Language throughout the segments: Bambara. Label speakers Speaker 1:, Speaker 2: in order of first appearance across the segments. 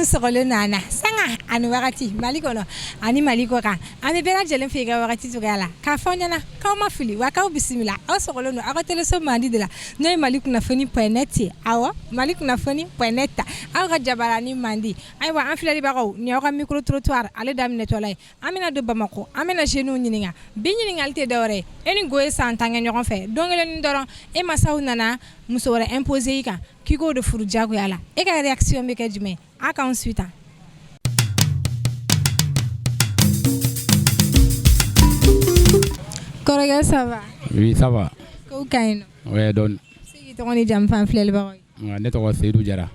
Speaker 1: sɔgɔlen nana sanga ani wagati Mali kɔnɔ ani Mali kɔ kan an bɛ bɛɛ lajɛlen fɛ i ka wagati cogoya la k'a fɔ ɲɛna k'aw ma fili wa k'aw bisimila aw sɔgɔlen don aw ka téléso mandi de la n'o ye Mali kunnafoni.net ye awɔ Mali kunnafoni.net aw ka jabaranin mandi ayiwa an filɛlibagaw ni aw ka micro trottoir ale daminɛtɔla ye an bɛna don Bamako an bɛna jeunes ɲininka bi ɲininkali tɛ dɔwɛrɛ ye e ni Go ye san 10 kɛ ɲɔgɔn fɛ don kelen ni dɔrɔn e masaw nana muso wɛrɛ imposer i kan k'i k'o de furu diyagoya la e ka réaction bɛ kɛ jumɛn a k'an suit tan kɔrɔkɛ ça va
Speaker 2: oui ça va
Speaker 1: ko ka ɲi nɔ
Speaker 2: ouais don
Speaker 1: sigi tɔgɔ ni jamu fan filɛlibagaw ye
Speaker 2: ne tɔgɔ Seydou Jara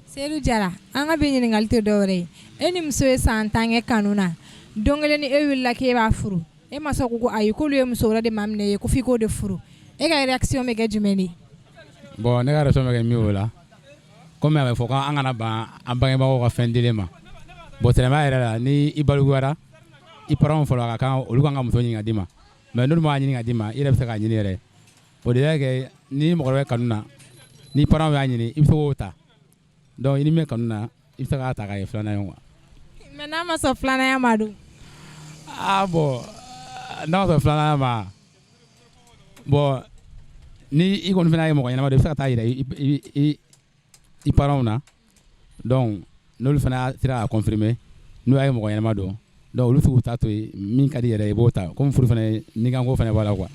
Speaker 1: Seydou Jara an ka bi ɲininkali tɛ dɔwɛrɛ ye e ni muso ye san 10 kɛ kanu na don kelen ni e wulila k'e b'a furu e masa ko ayi k'olu ye muso wɛrɛ de maminɛ ye ko f'i k'o de furu e ka réaction bɛ kɛ jumɛn de
Speaker 2: bon ne ka réaction bɛ kɛ min o la comme a bɛ fɔ k'an kana ban an bangebagaw ka fɛn dilen ma bon tɛnɛma yɛrɛ la ni i baloguyara i parents fɔlɔ a ka kan olu kan ka muso ɲini ka d'i ma mais n'olu m'a ɲini ka d'i ma i yɛrɛ bɛ se k'a ɲini yɛrɛ o de y'a kɛ ni mɔgɔ wɛrɛ bɛ kanu na ni parents y'a ɲini i bɛ se k'o ta donc i ni min kanu na i bɛ se k'a ta k'a ye filanan ye quoi
Speaker 1: mais n'a ma sɔn filananya ma dun
Speaker 2: ah bon n'a ma sɔn filananya ma bon ni i kɔni fana ye mɔgɔ ɲɛnama dɔ i bɛ se ka taa yira i parents na donc n'olu fana sera k'a confirmer n'u y'a ye mɔgɔ ɲɛnama dɔn donc olu s'u ta to yen min ka di yɛrɛ ye i b'o ta comme furu fana ni kan ko fana b'a la quoi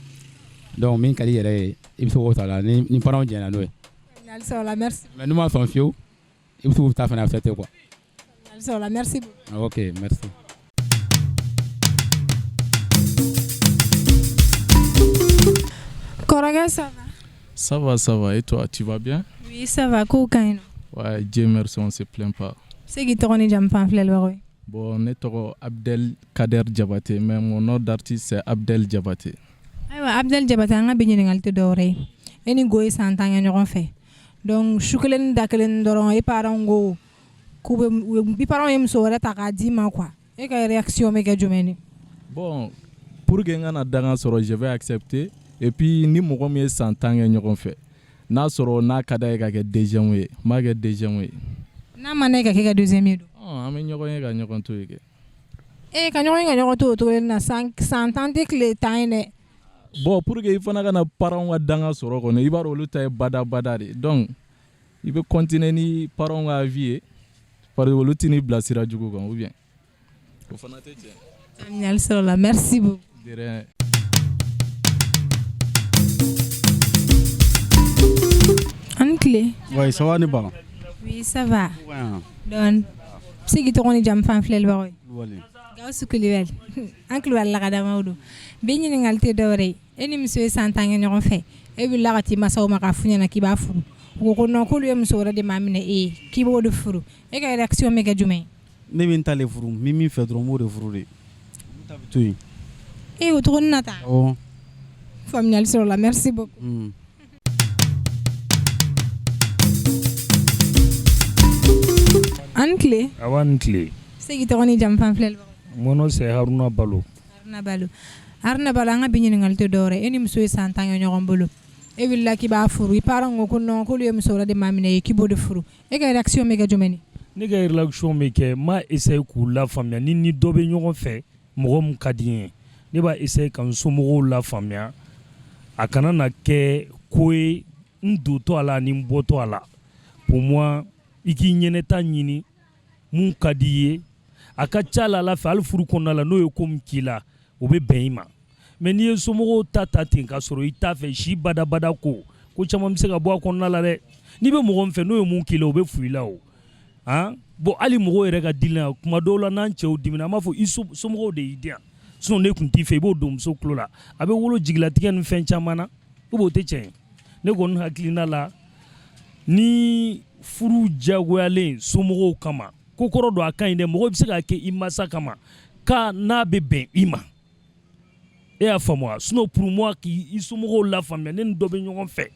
Speaker 2: donc min ka di yɛrɛ ye i bɛ se k'o ta la ni parents jɛna n'o ye
Speaker 1: merci
Speaker 2: mais n'u ma sɔn fiyewu i bɛ se k'u ta fana accepter quoi
Speaker 1: merci beaucoup
Speaker 2: ok merci
Speaker 1: kɔrɔkɛ ça va
Speaker 3: Ça va. Et toi, tu vas bien?
Speaker 1: oui ça va ko ka ɲi nɔ
Speaker 3: Ouais, Dieu merci, on se plaint pas.
Speaker 1: sigi tɔgɔ ni jamu fan filɛlibagaw ye
Speaker 3: Bon, ne tɔgɔ Abdel Kader Diabaté, mais mon nom d'artiste c'est Abdel Diabaté.
Speaker 1: ayiwa Abdel Diabaté an ka bi ɲininkali tɛ dɔwɛrɛ ye e ni Go ye san 10 kɛ ɲɔgɔn fɛ donc su kelen ni da kelen dɔrɔn i parents ko i parents ye muso wɛrɛ ta k'a d'i ma quoi e ka réaction bɛ kɛ jumɛn de
Speaker 3: Bon, pour que n kana danga sɔrɔ je vais accepter et puis ni mɔgɔ min ye san 10 kɛ ɲɔgɔn fɛ n'a sɔrɔ n'a ka d'a ye ka kɛ deuxième ye n b'a kɛ deuxième ye.
Speaker 1: n'a ma ne ka kɛ ka deuxième ye dun
Speaker 3: An bɛ ɲɔgɔn ye ka ɲɔgɔn to yen kɛ.
Speaker 1: ka ɲɔgɔn to o cogo na san 10 tɛ tile 10 ye dɛ
Speaker 3: Bon, pour que i fana kana parents ka danga sɔrɔ kɔnɔ i b'a dɔn olu ta ye bada de donc i bɛ continuer ni parents ka vie ye parce que olu tɛ n'i bila sira jugu kan ou bien o fana tɛ tiɲɛ.
Speaker 1: faamuyali sɔrɔ la merci beaucoup.
Speaker 3: De rien.
Speaker 1: an tile
Speaker 4: Oui, ça va ni ba.
Speaker 1: oui ça va
Speaker 4: Ouais.
Speaker 1: donc sigi tɔgɔ ni jamu fan filɛlibagaw ye
Speaker 4: Wali.
Speaker 1: Gawusu Kulibali an kulubali lagadamaw don bi ɲininkali tɛ dɔwɛrɛ ye e ni muso ye san 10 kɛ ɲɔgɔn fɛ e wulila ka t'i masaw ma k'a f'u ɲɛna k'i b'a furu u ko non k'olu ye muso wɛrɛ de maminɛ e ye k'i b'o de furu e ka réaction bɛ kɛ jumɛn
Speaker 4: Ne bɛ n ta le furu min fɛ dɔrɔn n b'o de furu de. N ta bɛ to yen.
Speaker 1: o tɔgɔ na ta
Speaker 4: Awɔ.
Speaker 1: faamuyali sɔrɔ la merci beaucoup. an tile
Speaker 5: Awa ni tile.
Speaker 1: sigi tɔgɔ ni jamu fan filɛlibagaw
Speaker 5: Mono c'est Haruna Balo.
Speaker 1: Haruna Balo an ka bi ɲininkali tɛ dɔwɛrɛ e ni muso ye san 10 kɛ ɲɔgɔn bolo e wulila k'i b'a furu i parents ko non k'olu ye muso wɛrɛ de maminɛ ye k'i b'o de furu e ka réaction bɛ kɛ jumɛn
Speaker 5: Ne ka relation bɛ kɛ m'a essayer k'u lafaamuya ni dɔ bɛ ɲɔgɔn fɛ mɔgɔ min ka di n ye ne b'a essayer ka n somɔgɔw lafaamuya a kana na kɛ ko ye n dontɔ a la ani n bɔtɔ a la pour moi i k'i ɲɛnɛta ɲini mun ka di i ye a ka ca la Ala fɛ hali furu kɔnɔna la n'o ye ko min k'i la o bɛ bɛn i ma mais n'i ye somɔgɔw ta ten k'a sɔrɔ i t'a fɛ si badabada ko caman bɛ se ka bɔ a kɔnɔna la dɛ n'i bɛ mɔgɔ min fɛ n'o ye mun k'i la o bɛ fu i la o bon hali mɔgɔw yɛrɛ ka dili la kuma dɔw la n'an cɛw dimina an b'a fɔ i somɔgɔw de y'i di yan sinon ne tun t'i fɛ i b'o don muso tulo la a bɛ wolo jigilatigɛ ni fɛn caman na o tɛ tiɲɛ ye ne kɔni hakilina la ni furu diyagoyalen somɔgɔw kama ko kɔrɔ don a ka ɲi dɛ mɔgɔ bɛ se k'a kɛ i masa kama ka n'a bɛ bɛn i ma e y'a faamu wa sinon pour moi k'i somɔgɔw lafaamuya ne ni dɔ bɛ ɲɔgɔn fɛ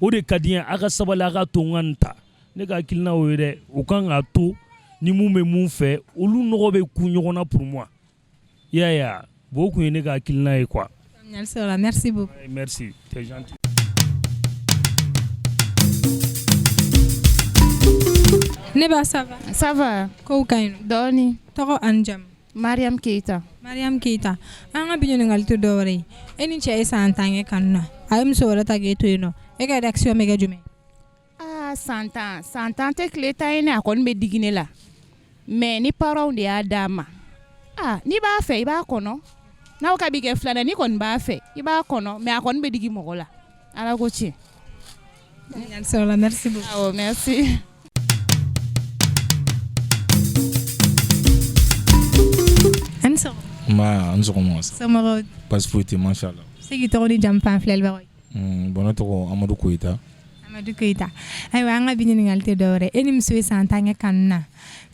Speaker 5: o de ka di n ye a ka sabali a ka to n ka nin ta ne ka hakilina o ye dɛ o kan k'a to ni mun bɛ mun fɛ olu nɔgɔ bɛ ku ɲɔgɔn na pour moi i y'a ye wa bon o kun ye ne ka hakilina ye quoi.
Speaker 1: merci beaucoup.
Speaker 5: merci c'est gentil.
Speaker 1: Ne b'a ça va?
Speaker 6: Ça va?
Speaker 1: Ko ka ɲi
Speaker 6: Dɔɔni.
Speaker 1: tɔgɔ ani jamu?
Speaker 6: Mariam Keita.
Speaker 1: Mariam Keita. An ka bi ɲininkali tɛ dɔ wɛrɛ ye. E ni cɛ ye san 10 kɛ kanu na. A ye muso wɛrɛ ta k'e to yen nɔ. E ka réaction bɛ kɛ jumɛn?
Speaker 6: San tan tɛ tile 10 ye ne, a kɔni bɛ digi ne la. Mais ni parents de y'a d'a ma. N'i b'a fɛ i b'a kɔnɔ. N'aw ka bi kɛ filanan ni kɔni b'a fɛ i b'a kɔnɔ, mais a kɔni bɛ digi mɔgɔ la. Ala ko tiɲɛ.
Speaker 1: Merci beaucoup.
Speaker 6: Awɔ, merci.
Speaker 1: An sɔgɔ.
Speaker 3: Ma an sɔgɔma.
Speaker 1: Somɔgɔw.
Speaker 3: Basi foyi tɛ mashallah.
Speaker 1: Se k'i tɔgɔ ni jamu f'an filɛlibagaw ye.
Speaker 3: Bon ne tɔgɔ Amadu Koyita.
Speaker 1: Amadu Keita. Ayiwa an ka bi ɲininkali tɛ dɔ wɛrɛ. E ni muso ye san 10 kɛ kanu na.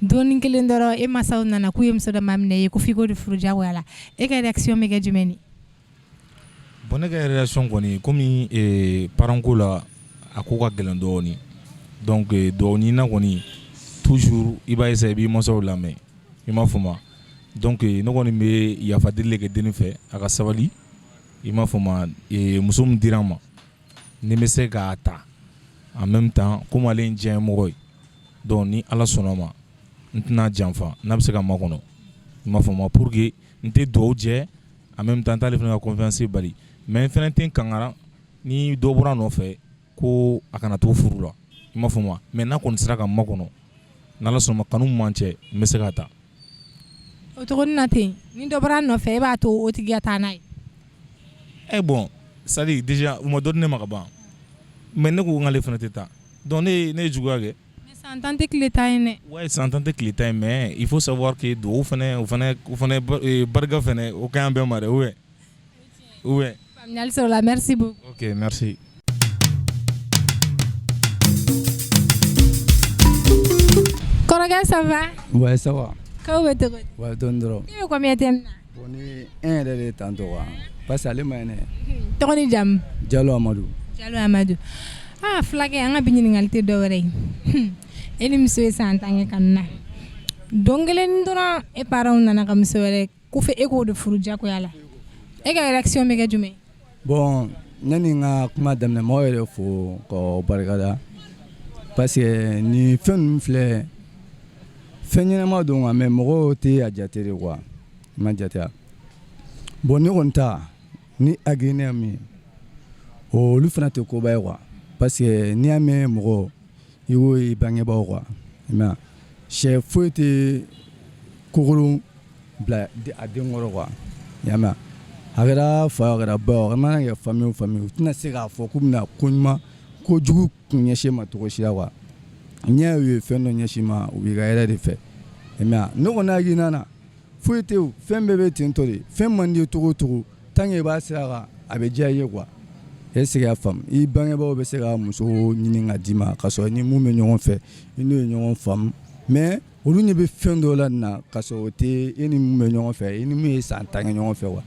Speaker 1: Dɔɔni kelen dɔrɔn e masaw nana k'u ye muso dɔ maminɛ ye ko f'i k'o de furu diyagoya la. E ka réaction bɛ kɛ jumɛn ni?
Speaker 3: Bon ne ka réaction kɔni komi parent ko la a ko ka gɛlɛn dɔɔni. Donc dɔɔni na kɔni toujours i b'a essayer i b'i masaw lamɛn. I m'a fɔ ma. Donc ne kɔni bɛ yafa deli kɛ denni fɛ a ka sabali. I m'a fɔ ma muso min dira ma ni bɛ se k'a ta en même temps comme ale ye diɲɛ mɔgɔ ye. Donc ni Ala sɔnna ma n tɛna janfa n'a bɛ se ka makɔnɔ. I m'a fɔ ma pour que n tɛ duwawu jɛ en même temps n t'ale fana ka confiance bali. Mais n fana tɛ n kangara ni dɔ bɔra nɔfɛ ko a kana to furu la. I m'a fɔ ma. Mais n'a kɔni sera ka makɔnɔ n'Ala sɔnna ma kanu min m'an cɛ n bɛ se k'a ta.
Speaker 1: O cogo na ten ni dɔ bɔra nɔfɛ e b'a to o tigi ka taa n'a ye.
Speaker 3: Bon c'est à dire déjà u ma dɔ di ne ma ka ban. Mais ne ko n'ale fana tɛ taa. Donc ne ye juguya kɛ.
Speaker 1: Mais san 10 tɛ tile 10 ye dɛ.
Speaker 3: Ouais, san 10 tɛ tile 10 ye mais il faut savoir que duwawu fana barika fana o ka ɲi an bɛɛ ma dɛ ou bien.
Speaker 1: Faamuyali sɔrɔla merci beaucoup.
Speaker 3: Ok, merci.
Speaker 1: Kɔrɔkɛ ça va?
Speaker 4: Ouais, ça va.
Speaker 1: K'aw bɛ cogo di?
Speaker 4: Ouais, dɔɔni dɔrɔn.
Speaker 1: I bɛ combien thème na?
Speaker 4: Bon ni un yɛrɛ de tantôt quoi. Parce que ale ma ɲi dɛ.
Speaker 1: Tɔgɔ ni jamu?
Speaker 4: Jalo Amadu.
Speaker 1: Jalo Amadu. Fulakɛ an ka bi ɲininkali tɛ dɔ wɛrɛ ye. E ni muso ye san 10 kɛ kanu na. Don kelen dɔrɔn e parents nana ka muso wɛrɛ ko fɔ e k'o de furu diyagoya la. E ka réaction bɛ kɛ jumɛn?
Speaker 4: Bon yani n ka kuma daminɛ mɔgɔ yɛrɛ fo k'aw barikada. Parce que ni fɛn ninnu filɛ fɛn ɲɛnama don nka mais mɔgɔw tɛ a jate de quoi. I ma jate a. Bon ne kɔni ta ni hakilina min ye olu fana tɛ koba ye quoi. Parce que n'i y'a mɛn mɔgɔ i ko i bangebaaw quoi. Mais sɛ foyi tɛ kokoro bila a den kɔrɔ quoi. I y'a mɛn a kɛra fa a kɛra ba a mana kɛ famille o famille u tɛna se k'a fɔ k'u bɛna ko ɲuman ko jugu kun ɲɛsin ma cogo si la quoi. N'i ye fɛn dɔ ɲɛsin ma u b'i ka hɛrɛ de fɛ. Mais ne kɔni hakilina na foyi tɛ o fɛn bɛɛ bɛ ten tɔ de fɛn man di cogo o cogo tant que i b'a sira kan a bɛ diya i ye quoi. Est-ce que y'a faamu i bangebaaw bɛ se ka muso ɲini ka d'i ma k'a sɔrɔ ni mun bɛ ɲɔgɔn fɛ i n'o ye ɲɔgɔn faamu mais olu ɲɛ bɛ fɛn dɔw la nin na k'a sɔrɔ o tɛ e ni mun bɛ ɲɔgɔn fɛ i ni mun ye san 10 kɛ ɲɔgɔn fɛ quoi.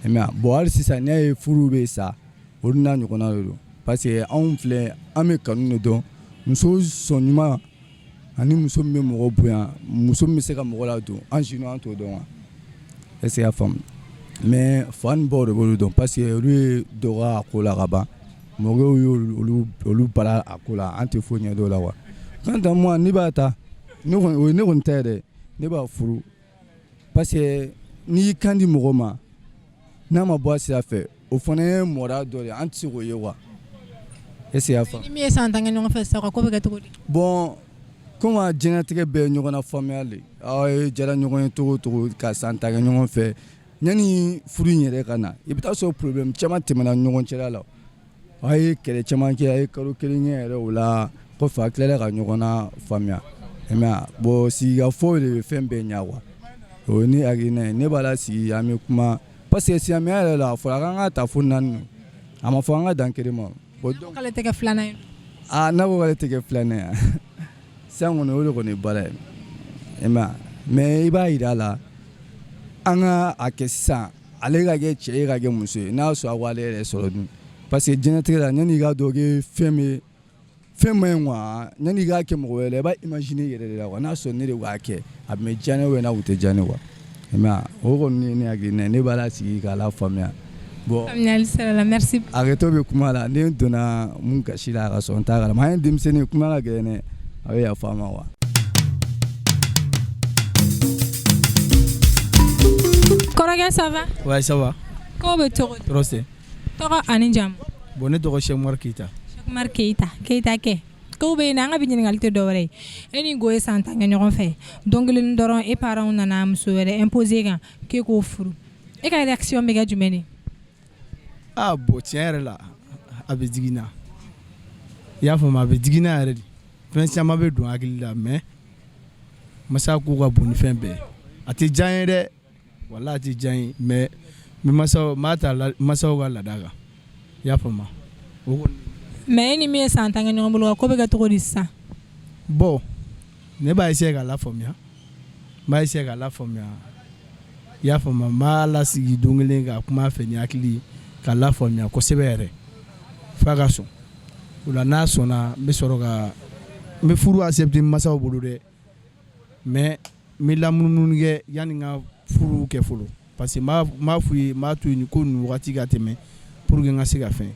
Speaker 4: Mais bon hali sisan n'i y'a ye furu bɛ sa olu n'a ɲɔgɔnna de don parce que anw filɛ an bɛ kanu de dɔn muso sɔn ɲuman ani muso min bɛ mɔgɔ bonya muso min bɛ se ka mɔgɔ ladon an si an t'o dɔn wa. Est-ce que y'a faamu mais fa ni baw de b'olu dɔn parce que olu ye dɔgɔ a ko la ka ban mɔgɔw y'olu bala a ko la an tɛ foyi ɲɛ dɔw la wa. Quant à moi ne b'a ta ne kɔni ta yɛrɛ ne b'a furu parce que n'i y'i kan di mɔgɔ ma n'a ma bɔ a sira fɛ o fana ye mɔda dɔ de an tɛ se k'o ye wa. Est-ce que y'a faamu.
Speaker 1: Ni min ye san 10 kɛ ɲɔgɔn fɛ sisan ko bɛ kɛ cogo di?
Speaker 4: Bon comme diɲɛlatigɛ bɛɛ ye ɲɔgɔn na faamuyali aw ye jara ɲɔgɔn ye cogo o cogo ka san 10 kɛ ɲɔgɔn fɛ yani furu in yɛrɛ ka na i bɛ taa sɔrɔ problème caman tɛmɛna ɲɔgɔn cɛla la aw ye kɛlɛ caman kɛ a ye kalo kelen kɛ yɛrɛ o la kɔfɛ a tilala ka ɲɔgɔn na faamuya. Mais bon sigikafɔ de bɛ fɛn bɛɛ ɲɛ quoi. O ye ne hakilina ye ne b'a la sigi an bɛ kuma parce que silamɛya yɛrɛ la a fɔra k'an ka ta fo 4 a ma fɔ an ka dan kelen ma. Bon donc
Speaker 1: k'ale tɛ kɛ filanan ye.
Speaker 4: n'a ko k'ale tɛ kɛ filanan ye sisan kɔni o de kɔni ye baara ye. Mais i b'a yira a la an ka a kɛ sisan ale ka kɛ cɛ ye ka kɛ muso ye n'a y'a sɔrɔ a b'ale yɛrɛ sɔrɔ dun parce que diɲɛlatigɛ la yanni i ka dɔn k'e fɛn ma ɲi quoi yanni i k'a kɛ mɔgɔ wɛrɛ la i b'a imaginer i yɛrɛ de la quoi n'a sɔrɔ ne de b'a kɛ a bɛ diya ne ou n'a tun tɛ diya ne quoi. O kɔni ye ne hakilina ye ne b'a la sigi k'a la faamuya. Bon
Speaker 1: faamuyali sira la merci.
Speaker 4: hakɛto bɛ kuma la ne donna mun gasi la a ka sɔrɔ n t'a kalama an ye denmisɛnnin kuma ka gɛlɛn dɛ a bɛ yafa n ma quoi.
Speaker 1: Kɔrɔkɛ ça va?
Speaker 7: Ouais, ça va.
Speaker 1: K'o bɛ cogo di?
Speaker 7: Tɔɔrɔ tɛ.
Speaker 1: Tɔgɔ ani jamu?
Speaker 7: Bon, ne tɔgɔ Cheikh Umar Keita.
Speaker 1: Cheikh Umar Keita. Keita kɛ. K'o bɛ yen nɔ an ka bi ɲininkali tɛ dɔwɛrɛ ye. E ni Go ye san 10 kɛ ɲɔgɔn fɛ. Don kelen dɔrɔn e parents nana muso wɛrɛ imposer kan k'e k'o furu. E ka réaction bɛ kɛ jumɛn ye?
Speaker 7: Ah bon, tiɲɛ yɛrɛ la a bɛ digi n na. I y'a faamu, a bɛ digi n na yɛrɛ de. Fɛn caman bɛ don hakili la mais masa ko ka bon ni fɛn bɛɛ. A tɛ diya n ye dɛ. Wala a tɛ diya n ye mais masaw m'a ta masaw ka laada kan. I y'a faamu.
Speaker 1: Mais e ni min ye san 10 kɛ ɲɔgɔn bolo ko bɛ kɛ cogo di sisan?
Speaker 7: Bon, ne b'a essayer k'a lafaamuya. N b'a essayer k'a lafaamuya. I y'a faamu, n b'a lasigi don kelen ka kuma a fɛ ni hakili ye k'a lafaamuya kosɛbɛ yɛrɛ f'a ka sɔn. O la n'a sɔnna n bɛ sɔrɔ ka n bɛ furu accepter masaw bolo dɛ mais n bɛ lamunumunu kɛ yanni n ka furu kɛ fɔlɔ parce que n b'a f'u ye n b'a to yen ko nin wagati ka tɛmɛ pour que n ka se ka fɛn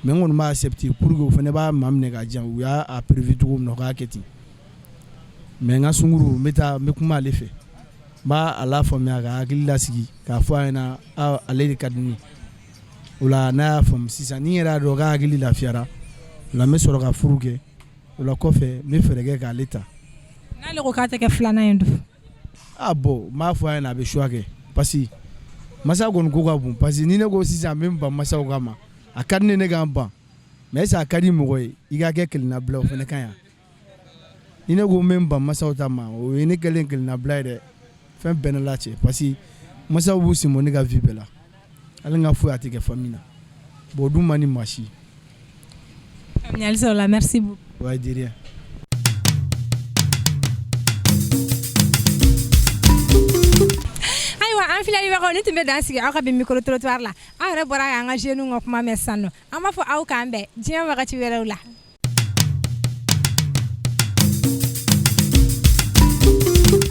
Speaker 7: mais n kɔni b'a accepter pour que o fana b'a maa minɛ ka diyan u y'a prévu cogo min na o k'a kɛ ten mais n ka sunkuru n bɛ kuma ale fɛ n b'a a lafaamuya ka hakili lasigi k'a fɔ a ɲɛna ale de ka di ne ye o la n'a y'a faamu sisan ni n yɛrɛ y'a dɔn k'a hakili lafiyara o la n bɛ sɔrɔ ka furu kɛ o la kɔfɛ n bɛ fɛɛrɛ kɛ k'ale ta.
Speaker 1: N'ale ko k'a tɛ kɛ filanan ye dun?
Speaker 7: Ah bon n b'a fɔ a ɲɛna a bɛ choix kɛ parce que masa kɔni ko ka bon parce que ni ne ko sisan n bɛ n ban masaw ka ma a ka di ne k'an ban mais est ce que a ka di mɔgɔ ye i ka kɛ kelennabila o fana ka ɲi ni ne ko n bɛ n ban masaw ta ma o ye ne kɛlen kelennabila ye dɛ fɛn bɛɛ n'a cɛ parce que masaw b'u sen bɔ ne ka vie bɛɛ la hali n ka foyi a tɛ kɛ famille na bon o dun man di maa si.
Speaker 1: Faamuyali sɔrɔ la merci beaucoup.
Speaker 7: Ouais, de rien.
Speaker 1: An filɛbagaw ni tun bɛ dan sigi aw ka bi micro trottoir la aw yɛrɛ bɔra y'an ka jeunes ka kuma mɛn sisan nɔ an b'a fɔ aw k'an bɛn diɲɛ wagati wɛrɛw la